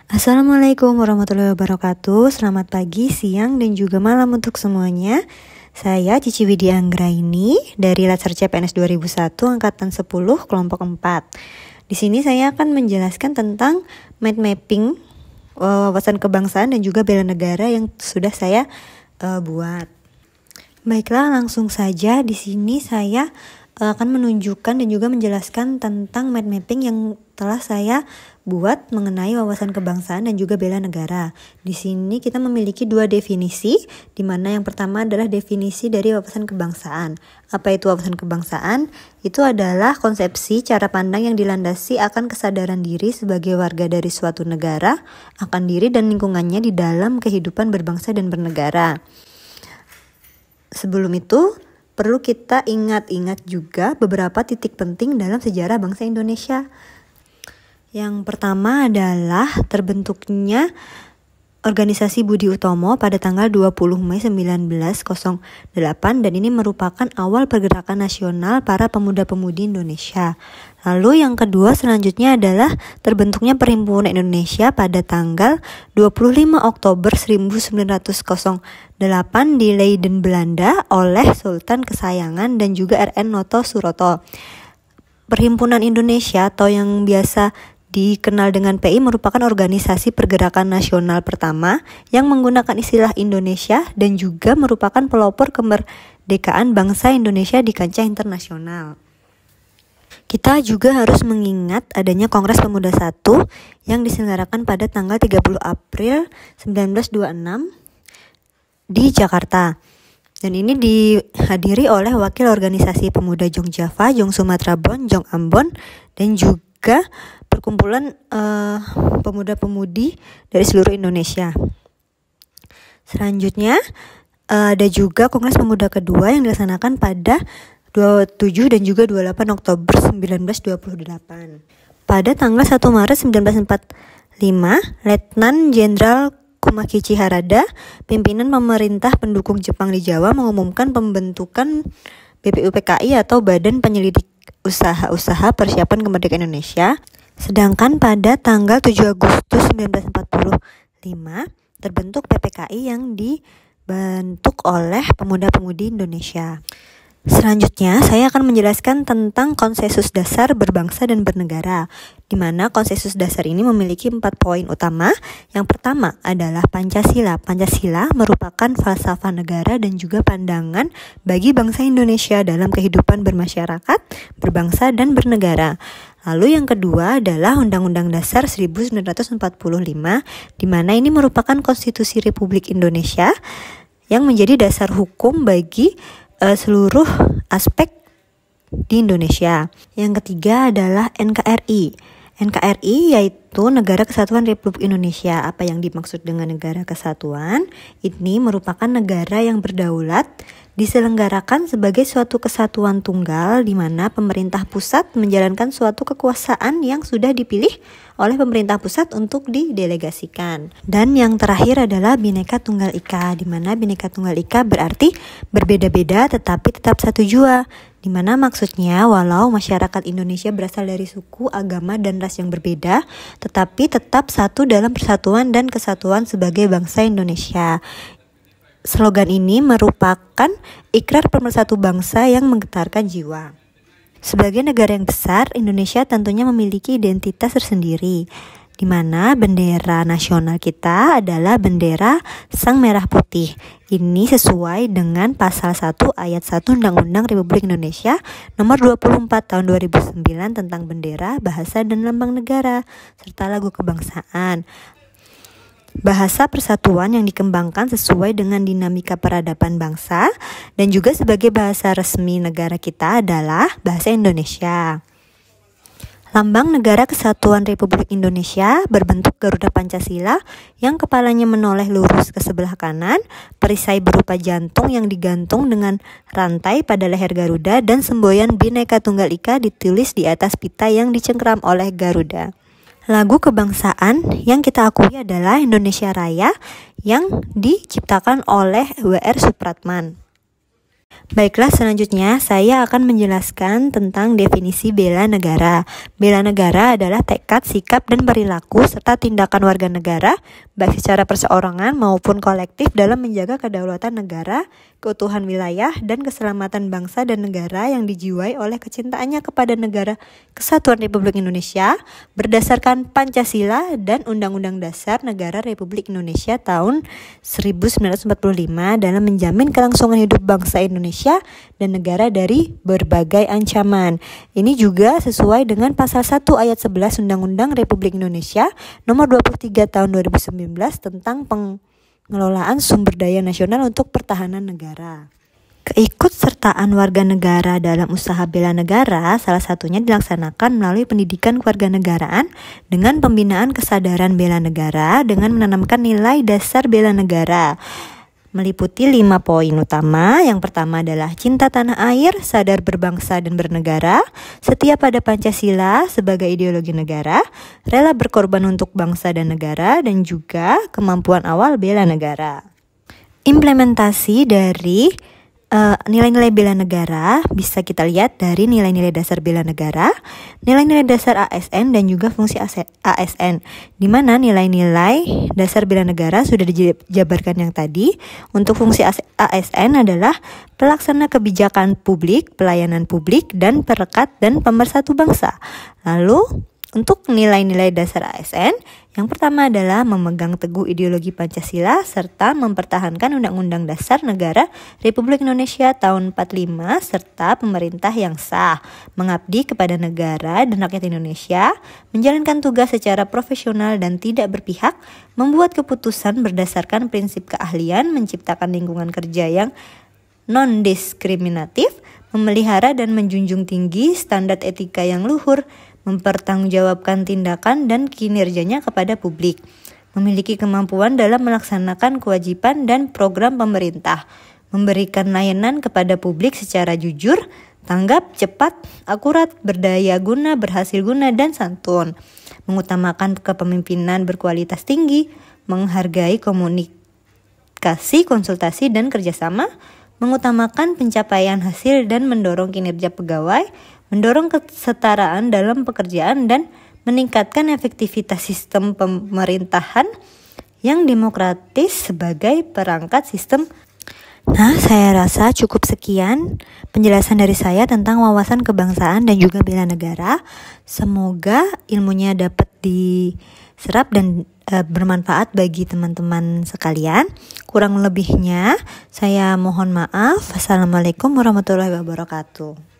Assalamualaikum warahmatullahi wabarakatuh. Selamat pagi, siang, dan juga malam untuk semuanya. Saya Cici Widya Anggraini dari Latsar CPNS 2001 angkatan 10 kelompok 4. Di sini saya akan menjelaskan tentang mind mapping wawasan kebangsaan dan juga bela negara yang sudah saya buat. Baiklah, langsung saja di sini saya akan menunjukkan dan juga menjelaskan tentang mind mapping yang telah saya buat mengenai wawasan kebangsaan dan juga bela negara. Di sini kita memiliki dua definisi, di mana yang pertama adalah definisi dari wawasan kebangsaan. Apa itu wawasan kebangsaan? Itu adalah konsepsi cara pandang yang dilandasi akan kesadaran diri sebagai warga dari suatu negara, akan diri dan lingkungannya di dalam kehidupan berbangsa dan bernegara. Sebelum itu, perlu kita ingat-ingat juga beberapa titik penting dalam sejarah bangsa Indonesia. Yang pertama adalah terbentuknya Organisasi Budi Utomo pada tanggal 20 Mei 1908 dan ini merupakan awal pergerakan nasional para pemuda-pemudi Indonesia. Lalu yang kedua selanjutnya adalah terbentuknya Perhimpunan Indonesia pada tanggal 25 Oktober 1908 di Leiden, Belanda oleh Sultan kesayangan dan juga RN Noto Suroto. Perhimpunan Indonesia atau yang biasa dikenal dengan PI merupakan organisasi pergerakan nasional pertama yang menggunakan istilah Indonesia dan juga merupakan pelopor kemerdekaan bangsa Indonesia di kancah internasional. Kita juga harus mengingat adanya Kongres Pemuda I yang diselenggarakan pada tanggal 30 April 1926 di Jakarta. Dan ini dihadiri oleh wakil organisasi pemuda Jong Java, Jong Sumatera Bon, Jong Ambon, dan juga perkumpulan pemuda-pemudi dari seluruh Indonesia. Selanjutnya ada juga Kongres Pemuda kedua yang dilaksanakan pada 27 dan juga 28 Oktober 1928. Pada tanggal 1 Maret 1945, Letnan Jenderal Kumakichi Harada, pimpinan pemerintah pendukung Jepang di Jawa, mengumumkan pembentukan BPUPKI atau Badan Penyelidik Usaha-Usaha Persiapan Kemerdekaan Indonesia. Sedangkan pada tanggal 7 Agustus 1945 terbentuk PPKI yang dibentuk oleh pemuda-pemudi Indonesia. Selanjutnya, saya akan menjelaskan tentang konsensus dasar berbangsa dan bernegara, di mana konsensus dasar ini memiliki 4 poin utama. Yang pertama adalah Pancasila. Pancasila merupakan falsafah negara dan juga pandangan bagi bangsa Indonesia dalam kehidupan bermasyarakat, berbangsa, dan bernegara. Lalu yang kedua adalah Undang-Undang Dasar 1945, di mana ini merupakan konstitusi Republik Indonesia yang menjadi dasar hukum bagi seluruh aspek di Indonesia. Yang ketiga adalah NKRI. NKRI yaitu Negara Kesatuan Republik Indonesia. Apa yang dimaksud dengan negara kesatuan? Ini merupakan negara yang berdaulat, diselenggarakan sebagai suatu kesatuan tunggal di mana pemerintah pusat menjalankan suatu kekuasaan yang sudah dipilih oleh pemerintah pusat untuk didelegasikan. Dan yang terakhir adalah Bhinneka Tunggal Ika, di mana Bhinneka Tunggal Ika berarti berbeda-beda tetapi tetap satu jua, di mana maksudnya walau masyarakat Indonesia berasal dari suku, agama, dan ras yang berbeda, tetapi tetap satu dalam persatuan dan kesatuan sebagai bangsa Indonesia. Slogan ini merupakan ikrar pemersatu bangsa yang menggetarkan jiwa. Sebagai negara yang besar, Indonesia tentunya memiliki identitas tersendiri, di mana bendera nasional kita adalah bendera Sang Merah Putih. Ini sesuai dengan pasal 1 ayat 1 Undang-Undang Republik Indonesia nomor 24 tahun 2009 tentang bendera, bahasa, dan lambang negara, serta lagu kebangsaan. Bahasa persatuan yang dikembangkan sesuai dengan dinamika peradaban bangsa dan juga sebagai bahasa resmi negara kita adalah bahasa Indonesia. Lambang Negara Kesatuan Republik Indonesia berbentuk Garuda Pancasila yang kepalanya menoleh lurus ke sebelah kanan, perisai berupa jantung yang digantung dengan rantai pada leher Garuda, dan semboyan Bhinneka Tunggal Ika ditulis di atas pita yang dicengkram oleh Garuda. Lagu kebangsaan yang kita akui adalah Indonesia Raya yang diciptakan oleh W.R. Supratman. Baiklah, selanjutnya saya akan menjelaskan tentang definisi bela negara. Bela negara adalah tekad, sikap, dan perilaku serta tindakan warga negara, baik secara perseorangan maupun kolektif dalam menjaga kedaulatan negara, keutuhan wilayah, dan keselamatan bangsa dan negara yang dijiwai oleh kecintaannya kepada negara Kesatuan Republik Indonesia berdasarkan Pancasila dan Undang-Undang Dasar Negara Republik Indonesia tahun 1945 dalam menjamin kelangsungan hidup bangsa Indonesia dan negara dari berbagai ancaman. Ini juga sesuai dengan pasal 1 ayat 11 Undang-Undang Republik Indonesia nomor 23 tahun 2019 tentang pengelolaan sumber daya nasional untuk pertahanan negara. Keikutsertaan warga negara dalam usaha bela negara salah satunya dilaksanakan melalui pendidikan kewarganegaraan dengan pembinaan kesadaran bela negara dengan menanamkan nilai dasar bela negara. Meliputi 5 poin utama. Yang pertama adalah cinta tanah air, sadar berbangsa dan bernegara, setia pada Pancasila sebagai ideologi negara, rela berkorban untuk bangsa dan negara, dan juga kemampuan awal bela negara. Implementasi dari nilai-nilai bela negara bisa kita lihat dari nilai-nilai dasar bela negara, nilai-nilai dasar ASN, dan juga fungsi ASN, di mana nilai-nilai dasar bela negara sudah dijabarkan yang tadi. Untuk fungsi ASN adalah pelaksana kebijakan publik, pelayanan publik, dan perekat dan pemersatu bangsa. Lalu untuk nilai-nilai dasar ASN, yang pertama adalah memegang teguh ideologi Pancasila serta mempertahankan Undang-Undang Dasar Negara Republik Indonesia tahun 45 serta pemerintah yang sah, mengabdi kepada negara dan rakyat Indonesia, menjalankan tugas secara profesional dan tidak berpihak, membuat keputusan berdasarkan prinsip keahlian, menciptakan lingkungan kerja yang non-diskriminatif, memelihara dan menjunjung tinggi standar etika yang luhur, mempertanggungjawabkan tindakan dan kinerjanya kepada publik, memiliki kemampuan dalam melaksanakan kewajiban dan program pemerintah, memberikan layanan kepada publik secara jujur, tanggap, cepat, akurat, berdaya guna, berhasil guna, dan santun, mengutamakan kepemimpinan berkualitas tinggi, menghargai komunikasi, konsultasi, dan kerjasama, mengutamakan pencapaian hasil dan mendorong kinerja pegawai, mendorong kesetaraan dalam pekerjaan, dan meningkatkan efektivitas sistem pemerintahan yang demokratis sebagai perangkat sistem. Nah, saya rasa cukup sekian penjelasan dari saya tentang wawasan kebangsaan dan juga bela negara. Semoga ilmunya dapat diserap dan bermanfaat bagi teman-teman sekalian. Kurang lebihnya saya mohon maaf. Assalamualaikum warahmatullahi wabarakatuh.